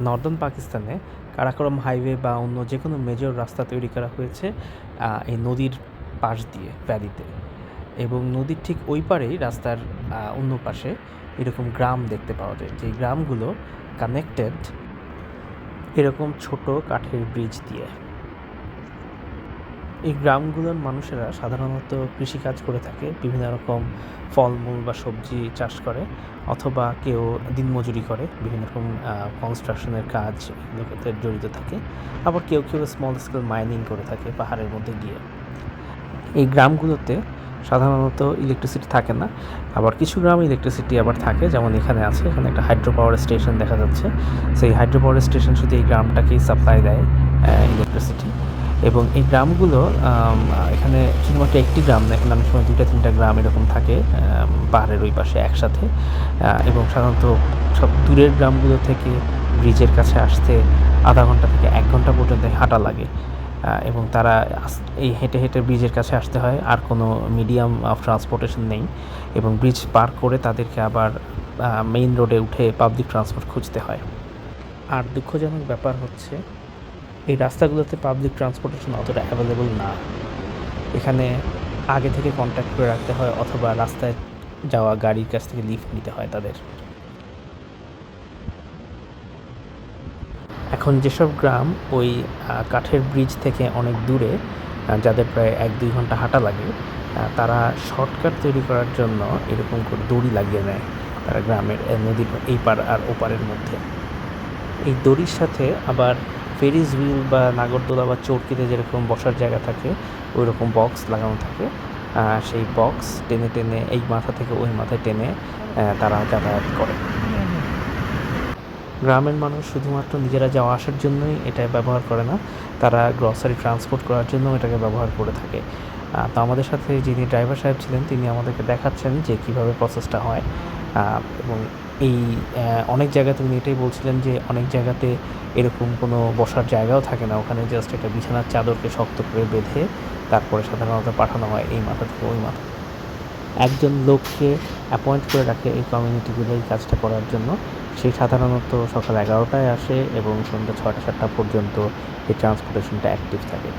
Northern পাকিস্তানে Karakoram highway বা অন্য যে কোনো মেজর রাস্তা তৈরি করা হয়েছে এই নদীর পাশ দিয়ে ভ্যালিতে, এবং নদীর ঠিক ওই পারেই রাস্তার অন্য পাশে এরকম গ্রাম দেখতে পাওয়া যায়, যে গ্রামগুলো কানেক্টেড এরকম ছোট কাঠের ব্রিজ দিয়ে। এই গ্রামগুলোর মানুষেরা সাধারণত কৃষিকাজ করে থাকে, বিভিন্ন রকম ফলমূল বা সবজি চাষ করে, অথবা কেউ দিনমজুরি করে, বিভিন্ন রকম কনস্ট্রাকশনের কাজ এগুলোতে জড়িত থাকে। আবার কেউ কেউ স্মল স্কেল মাইনিং করে থাকে পাহাড়ের মধ্যে গিয়ে। এই গ্রামগুলোতে সাধারণত ইলেকট্রিসিটি থাকে না, আবার কিছু গ্রামে ইলেকট্রিসিটি আবার থাকে, যেমন এখানে আছে, এখানে একটা হাইড্রো পাওয়ার স্টেশন দেখা যাচ্ছে। সেই হাইড্রো পাওয়ার স্টেশন শুধু এই গ্রামটাকেই সাপ্লাই দেয় ইলেকট্রিসিটি। এবং এই গ্রামগুলো এখানে শুধুমাত্র একটি গ্রাম না, এখানে অনেক সময় 2-3টা গ্রাম এরকম থাকে পাহাড়ের ওই পাশে একসাথে। এবং সাধারণত সব দূরের গ্রামগুলো থেকে ব্রিজের কাছে আসতে আধা ঘন্টা থেকে 1 ঘন্টা পর্যন্ত হাঁটা লাগে, এবং তারা এই হেঁটে হেঁটে ব্রিজের কাছে আসতে হয়, আর কোনো মিডিয়াম অফ ট্রান্সপোর্টেশন নেই, এবং ব্রিজ পার করে তাদেরকে আবার মেইন রোডে উঠে পাবলিক ট্রান্সপোর্ট খুঁজতে হয়। আর দুঃখজনক ব্যাপার হচ্ছে এই রাস্তাগুলোতে পাবলিক ট্রান্সপোর্টেশন অতটা অ্যাভেলেবল না। এখানে আগে থেকে কন্ট্যাক্ট করে রাখতে হয়, অথবা রাস্তায় যাওয়া গাড়ির কাছ থেকে লিফট নিতে হয় তাদের। এখন যেসব গ্রাম ওই কাঠের ব্রিজ থেকে অনেক দূরে, যাদের প্রায় 1-2 ঘন্টা হাঁটা লাগে, তারা শর্টকাট তৈরি করার জন্য এরকম করে দড়ি লাগিয়ে নেয় তারা গ্রামের নদীর এই পার আর ওপারের মধ্যে। এই দড়ির সাথে আবার ফেরিস হুইল বা নাগরদোলা বা চরকিতে যেরকম বসার জায়গা থাকে ওই রকম বক্স লাগানো থাকে। সেই বক্স টেনে টেনে এই মাথা থেকে ওই মাথায় টেনে তারা যাতায়াত করে। গ্রামের মানুষ শুধুমাত্র নিজেরা যাওয়া আসার জন্যই এটা ব্যবহার করে না, তারা গ্রসারি ট্রান্সপোর্ট করার জন্যও এটাকে ব্যবহার করে থাকে। তো আমাদের সাথে যিনি ড্রাইভার সাহেব ছিলেন তিনি আমাদেরকে দেখাচ্ছেন যে কীভাবে প্রসেসটা হয়। এবং এই অনেক জায়গাতে উনি এটাই বলছিলেন যে অনেক জায়গাতে এরকম কোনো বসার জায়গাও থাকে না, ওখানে জাস্ট একটা বিছানার চাদরকে শক্ত করে বেঁধে তারপরে সাধারণত পাঠানো হয় এই মাথা থেকে ওই মাথা। একজন লোককে অ্যাপয়েন্ট করে রাখে এই কমিউনিটিগুলো এই কাজটা করার জন্য। সে সাধারণত সকাল 11টায় আসে এবং সন্ধ্যা 6টা-7টা পর্যন্ত এই ট্রান্সপোর্টেশনটা অ্যাক্টিভ থাকে।